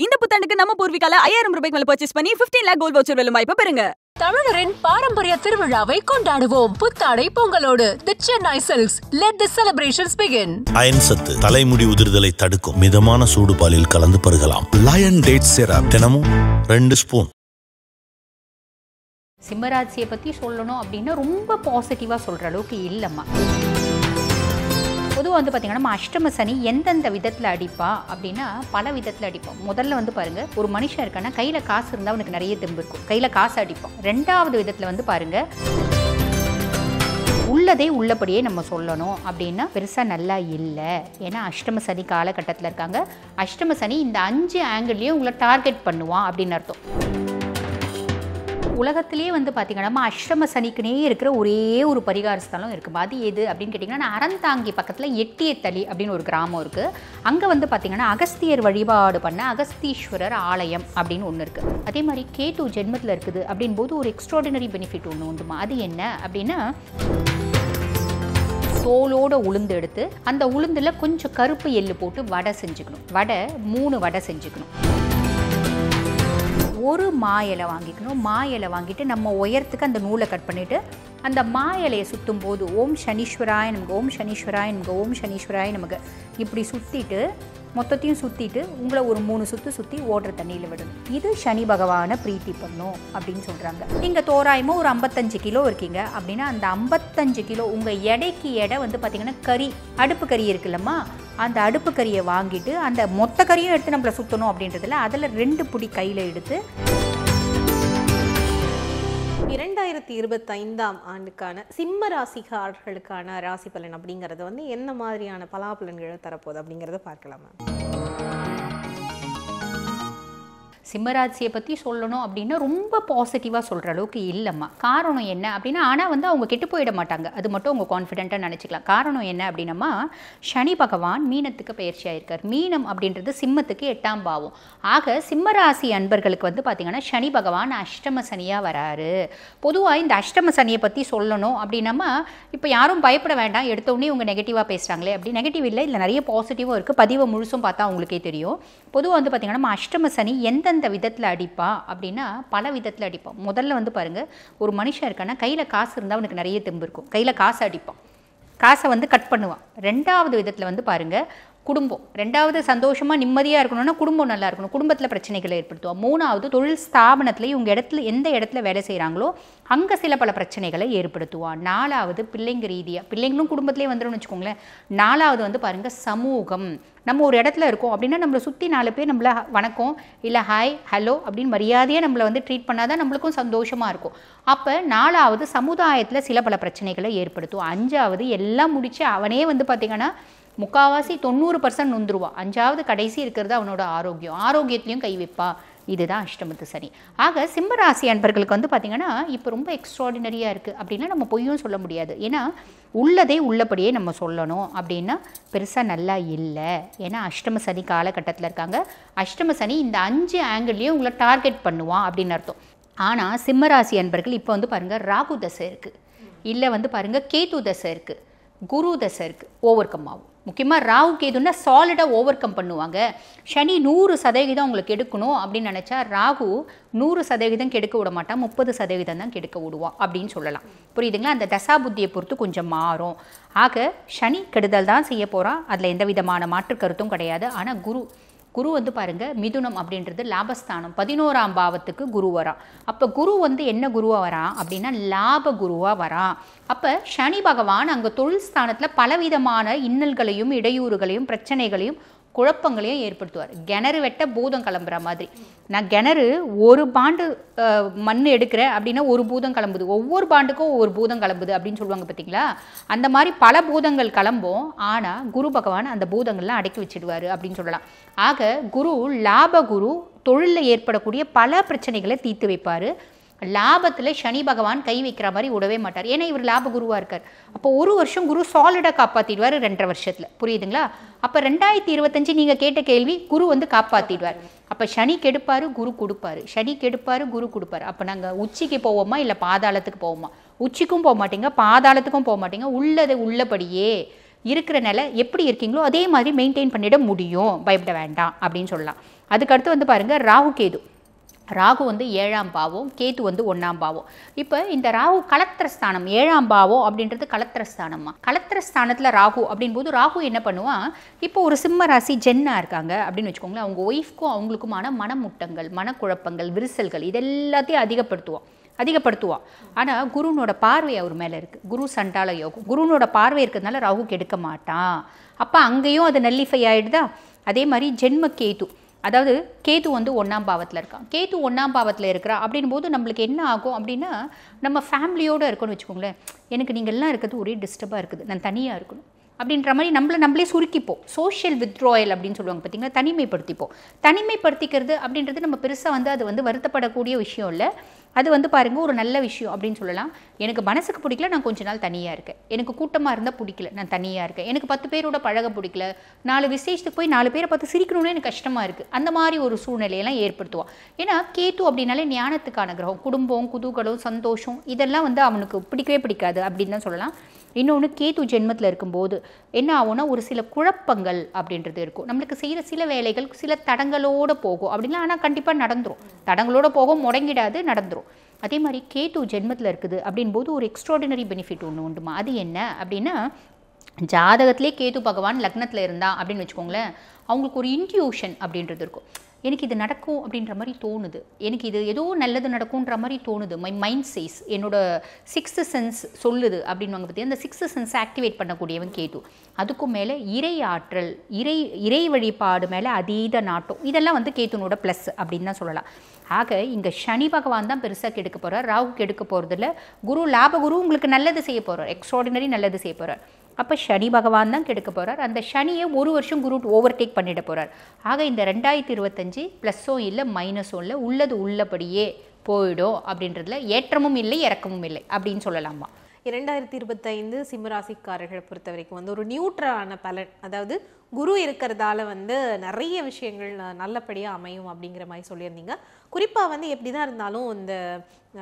இந்த புத்தாண்டுக்கு நம்ம பூர்விகால 5000 ரூபாய்க்கு மேல பர்ச்சேஸ் பண்ணி 15 lakh கோல்ட் வவுச்சர் வெல்லும் வாய்ப்பை பெறுங்க. தமிழரின் பாரம்பரிய திருவிழாவை கொண்டாடுவோம் புத்தாடை பொங்கலோடு. The Chennai Silks. Let the celebrations begin. Iron சத்து தலைமுடி உதிர்தலை தடுக்கும் மிதமான சூடு பாலில் கலந்து பருகலாம். லயன் டேட் சிரப் தினமும் 2 ஸ்பூன். சிம்மராசியை பற்றி சொல்லணும் அப்படின்னா ரொம்ப பாசிட்டிவாக சொல்கிற அளவுக்கு இல்லைம்மா. பொதுவாக வந்து பார்த்திங்கன்னா நம்ம அஷ்டம சனி எந்தெந்த விதத்தில் அடிப்பா அப்படின்னா பல விதத்தில் அடிப்போம். முதல்ல வந்து பாருங்கள், ஒரு மனுஷன் இருக்கான்னா கையில் காசு இருந்தால் அவனுக்கு நிறைய தெம்பு இருக்கும், கையில் காசு அடிப்போம். ரெண்டாவது விதத்தில் வந்து பாருங்கள், உள்ளதே உள்ளபடியே நம்ம சொல்லணும் அப்படின்னா பெருசாக நல்லா இல்லை. ஏன்னா அஷ்டம சனி காலகட்டத்தில் இருக்காங்க. அஷ்டம சனி இந்த 5 ஆங்கிள்லேயும் உங்களை டார்கெட் பண்ணுவான் அப்படின்னு அர்த்தம். உலகத்திலேயே வந்து பார்த்திங்கன்னா நம்ம அஷ்டம சனிக்குனே இருக்கிற ஒரே ஒரு பரிகார ஸ்தலம் இருக்குது. அது எது அப்படின்னு கேட்டிங்கன்னா, அறந்தாங்கி பக்கத்தில் எட்டியத்தளி அப்படின்னு ஒரு கிராமம் இருக்குது. அங்கே வந்து பார்த்திங்கன்னா அகஸ்தியர் வழிபாடு பண்ண அகஸ்தீஸ்வரர் ஆலயம் அப்படின்னு ஒன்று இருக்குது. அதே மாதிரி கேது ஜென்மத்தில் இருக்குது அப்படின்போது ஒரு எக்ஸ்ட்ராடினரி பெனிஃபிட் ஒன்று உண்டுமா. அது என்ன அப்படின்னா, தோலோட உளுந்து எடுத்து அந்த உளுந்தில் கொஞ்சம் கருப்பு எள்ளு போட்டு வடை செஞ்சுக்கணும். 3 வடை செஞ்சுக்கணும். ஒரு மா இலை வாங்கிக்கணும். மா இலை வாங்கிட்டு நம்ம உயரத்துக்கு அந்த நூலை கட் பண்ணிவிட்டு அந்த மா இலையை சுற்றும் போது ஓம் சனீஸ்வராய நமக்கு, ஓம் சனீஸ்வராய நமக்கு, ஓம் சனீஸ்வராய நமக்கு இப்படி சுற்றிட்டு மொத்தத்தையும் சுற்றிட்டு உங்களை ஒரு 3 சுற்று சுற்றி ஓடுற தண்ணியில் விடணும். இது சனி பகவானை பிரீத்தி பண்ணும் அப்படின்னு சொல்கிறாங்க. நீங்கள் தோராயமாக ஒரு 55 கிலோ இருக்கீங்க அப்படின்னா அந்த 55 கிலோ உங்கள் எடைக்கு எடை வந்து பார்த்திங்கன்னா கறி, அடுப்பு கறி இருக்குல்லம்மா, அந்த அடுப்பு கறியை வாங்கிட்டு அந்த மொத்த கறியும் எடுத்து நம்மளை சுற்றணும் அப்படின்றதுல அதில் 2 பிடி கையில் எடுத்து 2025ஆம் ஆண்டுக்கான சிம்ம ராசிக்காரர்களுக்கான ராசி பலன் அப்படிங்கிறது வந்து என்ன மாதிரியான பலாபலன்களை தரப்போகுது அப்படிங்கிறத பார்க்கலாமா. சிம்மராசியை பற்றி சொல்லணும் அப்படின்னா ரொம்ப பாசிட்டிவாக சொல்கிற அளவுக்கு இல்லைம்மா. காரணம் என்ன அப்படின்னா, ஆனால் வந்து அவங்க கெட்டு போயிட மாட்டாங்க, அது மட்டும் அவங்க கான்ஃபிடென்ட்டாக நினச்சிக்கலாம். காரணம் என்ன அப்படின்னம்மா, சனி பகவான் மீனத்துக்கு பயிற்சி ஆகிருக்கார். மீனம் அப்படின்றது சிம்மத்துக்கு 8ஆம் பாவம். ஆக சிம்மராசி அன்பர்களுக்கு வந்து பார்த்திங்கன்னா சனி பகவான் அஷ்டம சனியாக வராரு. பொதுவாக இந்த அஷ்டம சனியை பற்றி சொல்லணும் அப்படின்னம்மா, இப்போ யாரும் பயப்பட வேண்டாம், எடுத்தோடனே இவங்க நெகட்டிவாக பேசுகிறாங்களே அப்படி. நெகட்டிவ் இல்லை, இல்லை நிறைய பாசிட்டிவும் இருக்குது. பதிவை முழுசும் பார்த்தா அவங்களுக்கே தெரியும். பொதுவாக வந்து பார்த்திங்கன்னா நம்ம அஷ்டம சனி எந்தெந்த விதத்தில் அடிப்பா அப்படின்னா பல விதத்தில் அடிப்போம். முதல்ல வந்து பாருங்கள், ஒரு மனுஷன் இருக்கான்னா கையில் காசு இருந்தால் அவனுக்கு நிறைய தெம்பு இருக்கும், கையில் காசு அடிப்பான், காசை வந்து கட் பண்ணுவான். ரெண்டாவது விதத்தில் வந்து பாருங்கள், குடும்பம். ரெண்டாவது சந்தோஷமாக நிம்மதியாக இருக்கணும்னா குடும்பம் நல்லா இருக்கணும், குடும்பத்தில் பிரச்சனைகளை ஏற்படுத்துவோம். மூணாவது தொழில் ஸ்தாபனத்தில் இவங்க எந்த இடத்துல வேலை செய்கிறாங்களோ அங்கே சில பல பிரச்சனைகளை ஏற்படுத்துவான். நாலாவது பிள்ளைங்க ரீதியாக, பிள்ளைங்களும் குடும்பத்திலே வந்துடும் வச்சுக்கோங்களேன். நாலாவது வந்து பாருங்கள் சமூகம். நம்ம ஒரு இடத்துல இருக்கோம் அப்படின்னா நம்மளை சுற்றி 4 பேர் நம்மளை வணக்கம் இல்லை ஹாய் ஹலோ அப்படின்னு மரியாதையாக நம்மளை வந்து ட்ரீட் பண்ணாதான் நம்மளுக்கும் சந்தோஷமாக இருக்கும். அப்போ நாலாவது சமுதாயத்தில் சில பல பிரச்சனைகளை ஏற்படுத்தும். அஞ்சாவது எல்லாம் முடித்து அவனே வந்து பார்த்திங்கன்னா முக்கால்வாசி 90% நொந்துருவான். அஞ்சாவது கடைசி இருக்கிறது அவனோட ஆரோக்கியம், ஆரோக்கியத்துலேயும் கை வைப்பா. இதுதான் அஷ்டமத்து சனி. ஆக சிம்மராசி அன்பர்களுக்கு வந்து பார்த்திங்கன்னா இப்போ ரொம்ப எக்ஸ்ட்ராடினரியாக இருக்குது அப்படின்னா நம்ம பொய்யும் சொல்ல முடியாது. ஏன்னா உள்ளதே உள்ளபடியே நம்ம சொல்லணும் அப்படின்னா பெருசாக நல்லா இல்லை. ஏன்னா அஷ்டம சனி காலகட்டத்தில் இருக்காங்க. அஷ்டம சனி இந்த 5 ஆங்கிள்லேயும் உங்களை டார்கெட் பண்ணுவான் அப்படின்னு அர்த்தம். ஆனால் சிம்மராசி அன்பர்கள் இப்போ வந்து பாருங்கள், ராகு தசை இருக்குது, இல்லை வந்து பாருங்கள் கேது தசை இருக்குது, குரு தசை இருக்குது, ஓவர் கம் ஆகும். முக்கியமாக ராகு கேதுன்னா சாலிடாக ஓவர் கம் பண்ணுவாங்க. சனி 100% உங்களுக்கு எடுக்கணும் அப்படின்னு நினச்சா ராகு 100% கெடுக்க விட மாட்டான், 30% தான் கெடுக்க விடுவான் அப்படின்னு சொல்லலாம். புரியுதுங்களா? அந்த தசா புத்தியை பொறுத்து கொஞ்சம் மாறும். ஆக சனி கெடுதல் தான் செய்ய போகிறான், அதில் எந்த விதமான மாற்று கருத்தும் கிடையாது. ஆனால் குரு வந்து பாருங்கள், மிதுனம் அப்படின்றது லாபஸ்தானம், 11ஆம் பாவத்துக்கு குரு வரான். அப்போ குரு வந்து என்ன குருவாக வரான் அப்படின்னா லாப குருவாக வரான். அப்போ சனி பகவான் அங்கே தொழில் ஸ்தானத்தில் பலவிதமான இன்னல்களையும் இடையூறுகளையும் பிரச்சனைகளையும் குழப்பங்களையும் ஏற்படுத்துவார். கிணறு வெட்ட பூதம் கிளம்புற மாதிரி. நான் கிணறு ஒரு பாண்டு மண் எடுக்கிறேன் அப்படின்னா ஒரு பூதம் கிளம்புது, ஒவ்வொரு பாண்டுக்கும் ஒவ்வொரு பூதம் கிளம்புது அப்படின்னு சொல்லுவாங்க பார்த்தீங்களா. அந்த மாதிரி பல பூதங்கள் கிளம்பும். ஆனால் குரு பகவான் அந்த பூதங்கள்லாம் அடக்கி வச்சிடுவார் அப்படின்னு சொல்லலாம். ஆக குரு லாப குரு, தொழிலில் ஏற்படக்கூடிய பல பிரச்சனைகளை தீர்த்து வைப்பார். லாபத்தில் சனி பகவான் கை வைக்கிற மாதிரி விடவே மாட்டார். ஏன்னா இவர் லாப குருவாக இருக்கார். அப்போ 1 வருஷம் குரு சாலிடாக காப்பாற்றிடுவார் 2.5 வருஷத்தில். புரியுதுங்களா? அப்போ 2025 நீங்கள் கேட்ட கேள்வி, குரு வந்து காப்பாற்றிடுவார். அப்போ சனி கெடுப்பார், குரு கொடுப்பாரு, சனி கெடுப்பார், குரு கொடுப்பாரு. அப்போ நாங்கள் உச்சிக்கு போவோமா இல்லை பாதாளத்துக்கு போவோமா? உச்சிக்கும் போக மாட்டீங்க, பாதாளத்துக்கும் போக மாட்டீங்க. உள்ளது உள்ளபடியே இருக்கிற நிலை எப்படி இருக்கீங்களோ அதே மாதிரி மெயின்டைன் பண்ணிட முடியும், பயப்பட வேண்டாம் அப்படின்னு சொல்லலாம். அதுக்கடுத்து வந்து பாருங்கள் ராகு கேது. ராகு வந்து 7ஆம் பாவம், கேது வந்து 1ஆம் பாவம். இப்போ இந்த ராகு கலத்திரஸ்தானம், 7ஆம் பாவம் அப்படின்றது கலத்திரஸ்தானம்மா. கலத்திரஸ்தானத்தில் ராகு அப்படின்போது ராகு என்ன பண்ணுவான், இப்போ ஒரு சிம்ம ராசி ஜென்னாக இருக்காங்க அப்படின்னு வச்சுக்கோங்களேன், அவங்க ஒய்ஃப்க்கும் அவங்களுக்குமான மனமுட்டங்கள், மனக்குழப்பங்கள், விரிசல்கள் இதெல்லாத்தையும் அதிகப்படுத்துவான். ஆனால் குருனோட பார்வை அவர் மேலே இருக்குது. குரு சண்டால யோகம், குருனோட பார்வை இருக்கிறதுனால ராகு கெடுக்க மாட்டான். அப்போ அங்கேயும் அது நல்லிஃபை ஆகிடுதா. அதே மாதிரி ஜென்ம கேது, அதாவது கேது வந்து 1ஆம் பாவத்தில் இருக்கான். கேது 1ஆம் பாவத்தில் இருக்கிறா அப்படின் போது நம்மளுக்கு என்ன ஆகும் அப்படின்னா, நம்ம ஃபேமிலியோடு இருக்கணும்னு வச்சுக்கோங்களேன், எனக்கு நீங்கள் எல்லாம் இருக்கிறது ஒரே டிஸ்டர்பாக இருக்குது, நான் தனியாக இருக்கணும் அப்படின்ற மாதிரி நம்மளே சுருக்கிப்போம். சோஷியல் வித்ட்ராயல் அப்படின்னு சொல்லுவாங்க பார்த்தீங்களா, தனிமைப்படுத்திக்கிறது அப்படின்றது நம்ம பெருசாக வந்து அது வந்து வருத்தப்படக்கூடிய விஷயம் இல்லை. அது வந்து பாருங்கள் ஒரு நல்ல விஷயம் அப்படின்னு சொல்லலாம். எனக்கு மனசுக்கு பிடிக்கல, நான் கொஞ்ச நாள் தனியாக இருக்கேன். எனக்கு கூட்டமாக இருந்தால் பிடிக்கல, நான் தனியாக இருக்கேன். எனக்கு 10 பேரோட பழக பிடிக்கல, 4 விசேஷத்துக்கு போய் 4 பேரை பார்த்து சிரிக்கணும்னு எனக்கு கஷ்டமாக இருக்குது. அந்த மாதிரி ஒரு சூழ்நிலையெல்லாம் ஏற்படுத்துவான். ஏன்னா கேது அப்படின்னாலே ஞானத்துக்கான கிரகம். குடும்பம், குதூகலம், சந்தோஷம் இதெல்லாம் வந்து அவனுக்கு பிடிக்கவே பிடிக்காது அப்படின்னு தான் சொல்லலாம். இன்னொன்று கேது ஜென்மத்தில் இருக்கும்போது என்ன ஆகும்னா, ஒரு சில குழப்பங்கள் அப்படின்றது இருக்கும். நம்மளுக்கு செய்கிற சில வேலைகள் சில தடங்களோடு போகும் அப்படின்னா, ஆனால் கண்டிப்பாக நடந்துடும். தடங்களோடு போகும், முடங்கிடாது, நடந்துடும். அதே மாதிரி கேது ஜென்மத்தில் இருக்குது அப்படின்போது ஒரு எக்ஸ்ட்ராடினரி பெனிஃபிட் ஒன்று உண்டுமா. அது என்ன அப்படின்னா, ஜாதகத்திலே கேது பகவான் லக்னத்தில் இருந்தா அப்படின்னு வச்சுக்கோங்களேன், அவங்களுக்கு ஒரு இன்ட்யூஷன் அப்படின்றது இருக்கும். எனக்கு இது நடக்கும் அப்படின்ற மாதிரி தோணுது, எனக்கு இது ஏதோ நல்லது நடக்கும்ன்ற மாதிரி தோணுது, மை மைண்ட் சேஸ், என்னோட 6th சென்ஸ் சொல்லுது அப்படின்வாங்க பற்றி. அந்த 6th சென்ஸ் ஆக்டிவேட் பண்ணக்கூடியவன் கேது. அதுக்கும் மேலே இறை ஆற்றல், இறை வழிபாடு மேலே அதீத நாட்டம், இதெல்லாம் வந்து கேதுனோட ப்ளஸ் அப்படின்னு தான் சொல்லலாம். ஆக இங்கே சனி பகவான் தான் பெருசாக கெடுக்க போகிறார், ராகு கெடுக்க போகிறதில்ல. குரு லாபகுரு உங்களுக்கு நல்லது செய்ய போகிறார், எக்ஸ்ட்ராடினரி நல்லது செய்ய போகிறார். அப்போ சனி பகவான் தான் கெடுக்க போகிறார். அந்த சனியை ஒரு வருஷம் குரு ஓவர்டேக் பண்ணிட போகிறார். ஆக இந்த 2025 ப்ளஸ்ஸும் இல்லை மைனஸும் இல்லை, உள்ளது உள்ளபடியே போயிடும் அப்படின்றதுல ஏற்றமும் இல்லை இறக்கமும் இல்லை அப்படின்னு சொல்லலாமா. 2025 சிம்மராசிக்காரர்களை பொறுத்த வரைக்கும் வந்து ஒரு நியூட்ரலான பலன், அதாவது குரு இருக்கிறதால வந்து நிறைய விஷயங்கள் நல்லபடியாக அமையும் அப்படிங்கிற மாதிரி சொல்லியிருந்தீங்க. குறிப்பாக வந்து எப்படி தான் இருந்தாலும் இந்த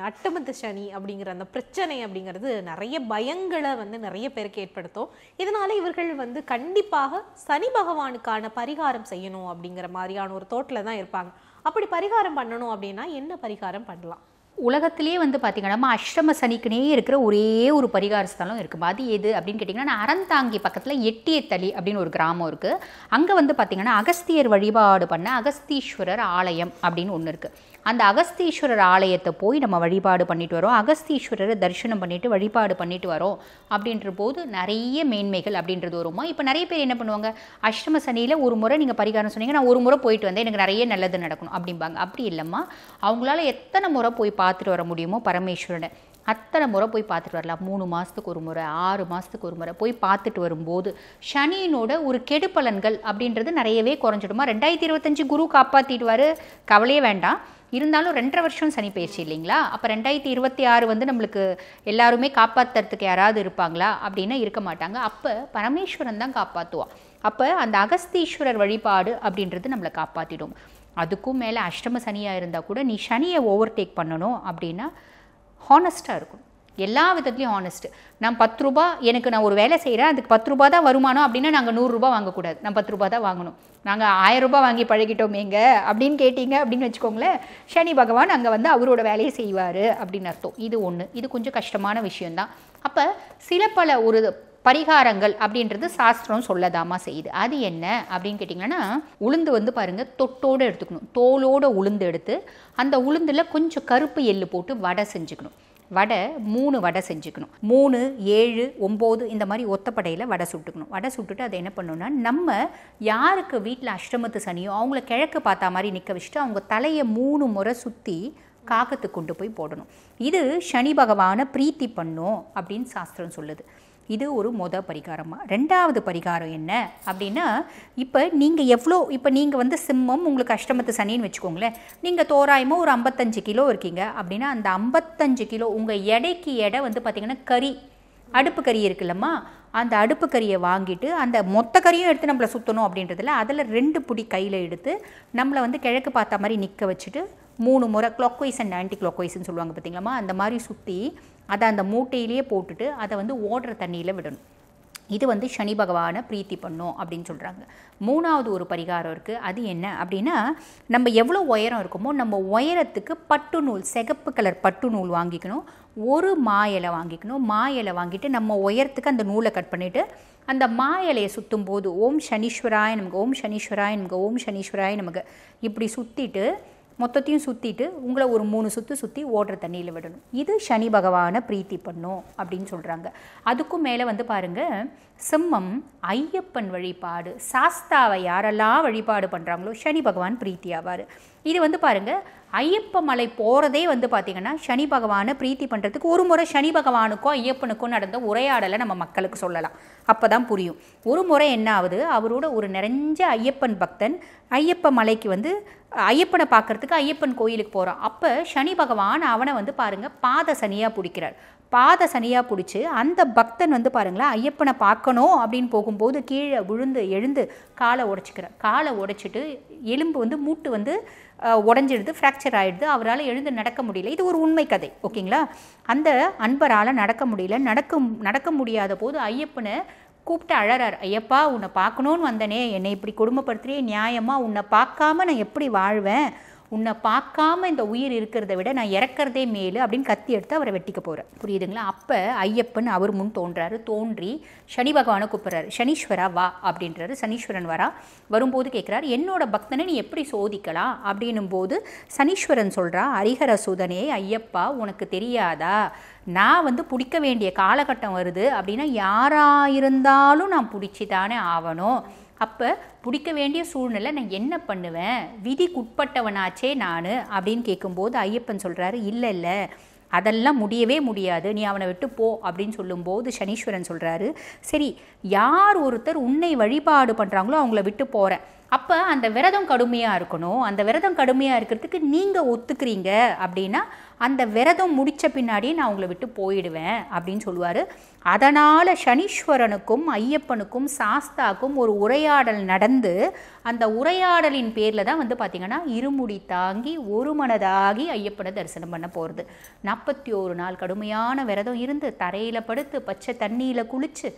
அட்டமத்து சனி அப்படிங்கிற அந்த பிரச்சனை அப்படிங்கிறது நிறைய பயங்களை வந்து நிறைய பேருக்கு ஏற்படுத்தும். இதனால இவர்கள் வந்து கண்டிப்பாக சனி பகவானுக்கான பரிகாரம் செய்யணும் அப்படிங்கிற மாதிரியான ஒரு தோட்டில் தான் இருப்பாங்க. அப்படி பரிகாரம் பண்ணணும் அப்படின்னா என்ன பரிகாரம் பண்ணலாம்? உலகத்திலே வந்து பார்த்திங்கன்னா அஷ்டம சனிக்குனே இருக்கிற ஒரே ஒரு பரிகார ஸ்தலம் இருக்குது. அது எது அப்படின்னு கேட்டிங்கன்னா, அறந்தாங்கி பக்கத்தில் எட்டியத்தளி அப்படின்னு ஒரு கிராமம் இருக்குது. அங்கே வந்து பார்த்திங்கன்னா அகஸ்தியர் வழிபாடு பண்ண அகஸ்தீஸ்வரர் ஆலயம் அப்படின்னு ஒன்று இருக்குது. அந்த அகஸ்தீஸ்வரர் ஆலயத்தை போய் நம்ம வழிபாடு பண்ணிட்டு வரோம், அகஸ்தீஸ்வரரை தரிசனம் பண்ணிவிட்டு வழிபாடு பண்ணிட்டு வரோம் அப்படின்ற போது நிறைய மேன்மைகள் அப்படின்றது வருமா. இப்போ நிறைய பேர் என்ன பண்ணுவாங்க, அஷ்டம சனியில் ஒரு முறை நீங்கள் பரிகாரம் சொன்னீங்க, நான் ஒரு முறை போயிட்டு வந்தேன், எனக்கு நிறைய நல்லது நடக்கணும் அப்படிம்பாங்க. அப்படி இல்லைம்மா, அவங்களால எத்தனை முறை போய் பார்த்துட்டு வர முடியுமோ பரமேஸ்வரனை அத்தனை முறை போய் பார்த்துட்டு வரலாம். 3 மாதத்துக்கு ஒரு முறை, 6 மாதத்துக்கு ஒரு முறை போய் பார்த்துட்டு வரும்போது சனியினோட ஒரு கெடுபலன்கள் அப்படின்றது நிறையவே குறைஞ்சிடுமா. 2025 குரு காப்பாற்றிடுவார், கவலையே வேண்டாம். இருந்தாலும் 2.5 வருஷம் சனி பயிற்சி இல்லைங்களா. அப்போ 2026 வந்து நம்மளுக்கு எல்லாருமே காப்பாற்றுறதுக்கு யாராவது இருப்பாங்களா அப்படின்னா இருக்க மாட்டாங்க. அப்போ பரமேஸ்வரன் தான் காப்பாற்றுவான். அப்போ அந்த அகஸ்தீஸ்வரர் வழிபாடு அப்படின்றது நம்மளை காப்பாற்றிடும். அதுக்கும் மேலே அஷ்டம சனியாக இருந்தால் கூட நீ சனியை ஓவர்டேக் பண்ணணும் அப்படின்னா ஹானஸ்ட்டாக இருக்கும், எல்லா விதத்துலையும் ஹானஸ்ட்டு. நான் 10 ரூபா, எனக்கு நான் ஒரு வேலை செய்கிறேன், அதுக்கு 10 ரூபா தான் வருமானம் அப்படின்னா நாங்கள் 100 ரூபா வாங்கக்கூடாது, நான் 10 ரூபா தான் வாங்கணும். நாங்கள் 1000 ரூபா வாங்கி பழகிட்டோமேங்க அப்படின்னு கேட்டிங்க அப்படின்னு வச்சுக்கோங்களேன், சனி பகவான் அங்கே வந்து அவரோட வேலையை செய்வார் அப்படின்னு அர்த்தம். இது ஒன்று, இது கொஞ்சம் கஷ்டமான விஷயந்தான். அப்போ சில பல ஒரு பரிகாரங்கள் அப்படின்றது சாஸ்திரம் சொல்லதாமா செய்யுது. அது என்ன அப்படின்னு கேட்டிங்கன்னா, உளுந்து வந்து பாருங்கள் தொட்டோடு எடுத்துக்கணும், தோலோடு உளுந்து எடுத்து அந்த உளுந்தில் கொஞ்சம் கருப்பு எள்ளு போட்டு வடை செஞ்சுக்கணும். வடை 3 வடை செஞ்சுக்கணும். 3, 7, 9 இந்த மாதிரி ஒத்தப்படையில் வடை சுட்டுக்கணும். வடை சுட்டுட்டு அதை என்ன பண்ணணும்னா, நம்ம யாருக்கு வீட்டில் அஷ்டமத்து சனியோ அவங்கள கிழக்கு பார்த்தா மாதிரி நிற்க வச்சுட்டு அவங்க தலையை 3 முறை சுற்றி காகத்துக்கு கொண்டு போய் போடணும். இது சனி பகவானை பிரீத்தி பண்ணும் அப்படின்னு சாஸ்திரம் சொல்லுது. இது ஒரு பரிகாரமாக. 2வது பரிகாரம் என்ன அப்படின்னா, இப்போ நீங்கள் இப்போ நீங்கள் வந்து சிம்மம், உங்களுக்கு அஷ்டமத்து சனின்னு வச்சுக்கோங்களேன், நீங்கள் தோராயமாக ஒரு 55 கிலோ இருக்கீங்க அப்படின்னா அந்த 55 கிலோ உங்கள் எடைக்கு எடை வந்து பார்த்திங்கன்னா கறி, அடுப்பு கறி இருக்குல்லம்மா, அந்த அடுப்பு கறியை வாங்கிட்டு அந்த மொத்த கறியும் எடுத்து நம்மளை சுற்றணும் அப்படின்றதில்ல, அதில் 2 பிடி கையில் எடுத்து நம்மளை வந்து கிழக்கு பார்த்த மாதிரி நிற்க வச்சுட்டு 3 முறை கிளாக் வைஸ் அண்ட் ஆன்டி கிளாக் வைஸ்ன்னு சொல்லுவாங்க பார்த்திங்களாம்மா, அந்த மாதிரி சுற்றி அதை அந்த மூட்டையிலேயே போட்டுட்டு அதை வந்து ஓடுற தண்ணியில் விடணும். இது வந்து சனி பகவானை பிரீத்தி பண்ணும் அப்படின்னு சொல்கிறாங்க. 3வது ஒரு பரிகாரம் இருக்குது. அது என்ன அப்படின்னா, நம்ம எவ்வளோ உயரம் இருக்குமோ நம்ம உயரத்துக்கு பட்டு நூல், சிகப்பு கலர் பட்டு நூல் வாங்கிக்கணும். ஒரு மா இலை வாங்கிக்கணும். மா இலை வாங்கிட்டு நம்ம உயரத்துக்கு அந்த நூலை கட் பண்ணிவிட்டு அந்த மா இலையை சுற்றும் போது ஓம் சனீஸ்வராய நமக்கு, ஓம் சனீஸ்வராய நமக்கு, ஓம் சனீஸ்வராய நமக்கு இப்படி சுற்றிட்டு மொத்தத்தையும் சுற்றிட்டு உங்களை ஒரு 3 சுற்று சுற்றி ஓடுற தண்ணியில் விடணும். இது சனி பகவானை பிரீத்தி பண்ணும் அப்படின்னு சொல்கிறாங்க. அதுக்கும் மேலே வந்து பாருங்கள், சிம்மம் ஐயப்பன் வழிபாடு, சாஸ்தாவை யாரெல்லாம் வழிபாடு பண்ணுறாங்களோ சனி பகவான் பிரீத்தி ஆவார். இது வந்து பாருங்கள், ஐயப்ப மலை போகிறதே வந்து பார்த்திங்கன்னா சனி பகவானை பிரீத்தி பண்ணுறதுக்கு ஒரு முறை சனி பகவானுக்கும் ஐயப்பனுக்கும் நடந்த உரையாடலை நம்ம மக்களுக்கு சொல்லலாம். அப்போ தான் புரியும். ஒரு முறை என்ன ஆகுது, அவரோட ஒரு நிறைஞ்ச ஐயப்பன் பக்தன் ஐயப்ப மலைக்கு வந்து ஐயப்பனை பார்க்குறதுக்கு ஐயப்பன் கோயிலுக்கு போகிறான். அப்போ சனி பகவான் அவனை வந்து பாருங்கள் பாத சனியாக பிடிக்கிறார். பாத சனியாக பிடிச்சி அந்த பக்தன் வந்து பாருங்களேன் ஐயப்பனை பார்க்கணும் அப்படின்னு போகும்போது கீழே விழுந்து எழுந்து காலை உடைச்சிக்கிறார். காலை உடைச்சிட்டு எலும்பு வந்து மூட்டு வந்து உடஞ்சிடுது, ஃப்ராக்சர் ஆகிடுது. அவரால் எழுந்து நடக்க முடியல. இது ஒரு உண்மை கதை, ஓகேங்களா? அந்த அன்பரால் நடக்க முடியல. நடக்க முடியாத போது ஐயப்பனை கூப்பிட்டு அழறார். ஐயப்பா, உன்னை பார்க்கணுன்னு வந்தனே, என்னை இப்படி கொடுமைப்படுத்துறியே, நியாயமாக உன்னை பார்க்காம நான் எப்படி வாழ்வேன்? உன்னை பார்க்காம இந்த உயிர் இருக்கிறத விட நான் இறக்கிறதே மேலு அப்படின்னு கத்தி எடுத்து அவரை வெட்டிக்க போகிறார். புரியுதுங்களா? அப்போ ஐயப்பன் அவர் முன் தோன்றாரு. தோன்றி சனி பகவானை கூப்பிட்றாரு. சனீஸ்வரா வா அப்படின்றாரு. சனீஸ்வரன் வரும்போது கேட்குறாரு, என்னோட பக்தனை நீ எப்படி சோதிக்கலாம் அப்படின்னும் போது சனீஸ்வரன் சொல்கிறா, ஹரிஹர சுதனே ஐயப்பா, உனக்கு தெரியாதா, நான் வந்து பிடிக்க வேண்டிய காலகட்டம் வருது அப்படின்னா யாராக இருந்தாலும் நான் பிடிச்சி தானே ஆகணும். அப்போ பிடிக்க வேண்டிய சூழ்நிலை நான் என்ன பண்ணுவேன், விதிக்குட்பட்டவனாச்சே நான் அப்படின்னு கேட்கும்போது ஐயப்பன் சொல்கிறாரு, இல்லை அதெல்லாம் முடியவே முடியாது, நீ அவனை விட்டு போ அப்படின்னு சொல்லும்போது சனீஸ்வரன் சொல்கிறாரு, சரி யார் ஒருத்தர் உன்னை வழிபாடு பண்ணுறாங்களோ அவங்கள விட்டு போகிறேன். அப்போ அந்த விரதம் கடுமையாக இருக்கணும். அந்த விரதம் கடுமையாக இருக்கிறதுக்கு நீங்கள் ஒத்துக்கிறீங்க அப்படின்னா அந்த விரதம் முடித்த பின்னாடியே நான் உங்களை விட்டு போயிடுவேன் அப்படின்னு சொல்லுவார். அதனால் சனீஸ்வரனுக்கும் ஐயப்பனுக்கும் சாஸ்தாக்கும் ஒரு உரையாடல் நடந்து அந்த உரையாடலின் பேரில் தான் வந்து பார்த்திங்கன்னா இருமுடி தாங்கி ஒரு மனதாகி ஐயப்பனை தரிசனம் பண்ண போகிறது. 41 நாள் கடுமையான விரதம் இருந்து தரையில் படுத்து பச்சை தண்ணியில் குளித்து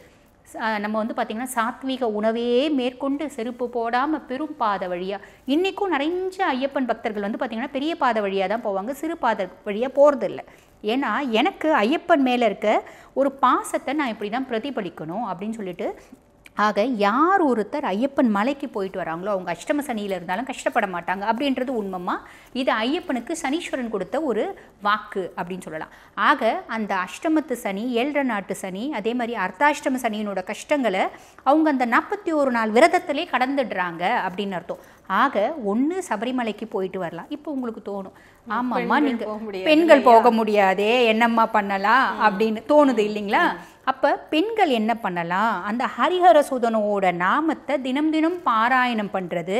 நம்ம வந்து பார்த்திங்கன்னா சாத்வீக உணவே மேற்கொண்டு செருப்பு போடாமல் பெரும் பாதை வழியாக, இன்றைக்கும் நிறைஞ்ச ஐயப்பன் பக்தர்கள் வந்து பார்த்திங்கன்னா பெரிய பாதை வழியாக தான் போவாங்க, சிறு பாதை வழியாக போகிறதில்ல. ஏன்னா எனக்கு ஐயப்பன் மேலே இருக்க ஒரு பாசத்தை நான் இப்படி தான் பிரதிபலிக்கணும் அப்படின்னு சொல்லிட்டு. ஆக யார் ஒருத்தர் ஐயப்பன் மலைக்கு போயிட்டு வராங்களோ அவங்க அஷ்டம சனியில் இருந்தாலும் கஷ்டப்பட மாட்டாங்க அப்படின்றது உண்மைமா. இது ஐயப்பனுக்கு சனீஸ்வரன் கொடுத்த ஒரு வாக்கு அப்படின்னு சொல்லலாம். ஆக அந்த அஷ்டமத்து சனி, 7 நாட்டு சனி, அதே மாதிரி அர்த்தாஷ்டம சனியினோட கஷ்டங்களை அவங்க அந்த 41 நாள் விரதத்திலே கடந்துடுறாங்க அப்படின்னு அர்த்தம். ஆக ஒன்று சபரிமலைக்கு போயிட்டு வரலாம். இப்போ உங்களுக்கு தோணும், ஆமாம்மா நீங்கள் பெண்கள் போக முடியாதே, என்னம்மா பண்ணலாம் அப்படின்னு தோணுது இல்லைங்களா? அப்போ பெண்கள் என்ன பண்ணலாம், அந்த ஹரிஹர சுதனோட நாமத்தை தினம் தினம் பாராயணம் பண்ணுறது,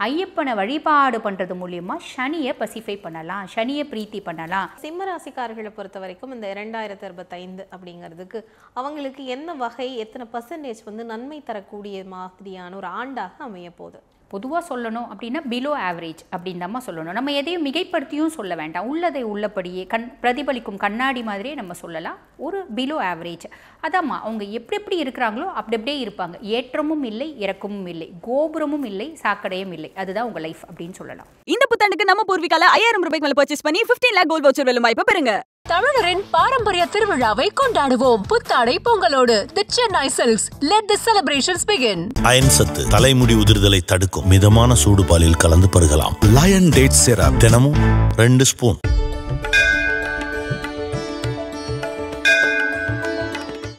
ஐயப்பனை வழிபாடு பண்ணுறது மூலியமாக சனியை பசிஃபை பண்ணலாம், சனியை பிரீத்தி பண்ணலாம். சிம்ம ராசிக்காரர்களை பொறுத்த வரைக்கும் இந்த 2025 அப்படிங்கிறதுக்கு அவங்களுக்கு என்ன வகை, எத்தனை % வந்து நன்மை தரக்கூடிய மாதிரியான ஒரு ஆண்டாக அமைய போகுது? பொதுவாக சொல்லணும் அப்படின்னா பிலோ ஆவரேஜ் அப்படின்னு தான் சொல்லணும். நம்ம எதையும் மிகைப்படுத்தியும் சொல்ல வேண்டாம். உள்ளதை உள்ளபடியே பிரதிபலிக்கும் கண்ணாடி மாதிரியே நம்ம சொல்லலாம். ஒரு பிலோ ஆவரேஜ் அதாம்மா. அவங்க எப்படி இருக்கிறாங்களோ அப்படியே இருப்பாங்க. ஏற்றமும் இல்லை, இறக்கமும் இல்லை, கோபுரமும் இல்லை, சாக்கடையும் இல்லை. அதுதான் உங்கள் லைஃப் அப்படின்னு சொல்லலாம். இந்த புத்தாண்டுக்கு நம்ம பூர்விகால 5000 ரூபாய்க்கு மேல பர்ச்சேஸ் பண்ணி 15 lakh கோல்ட் வவுச்சர் வெல்லும் வாய்ப்பு பெறுங்க. தமிழரின் பாரம்பரிய திருவிழாவை கொண்டாடுவோம் புத்தாடை பொங்கலோடு. The Chennai Silks. Let the celebrations begin. Iron சத்து தலைமுடி உதிர்தலை தடுக்கும். மிதமான சூடு பாலில் கலந்து பருகலாம். லயன் டேட் சிரப் தினமும் 2 ஸ்பூன்.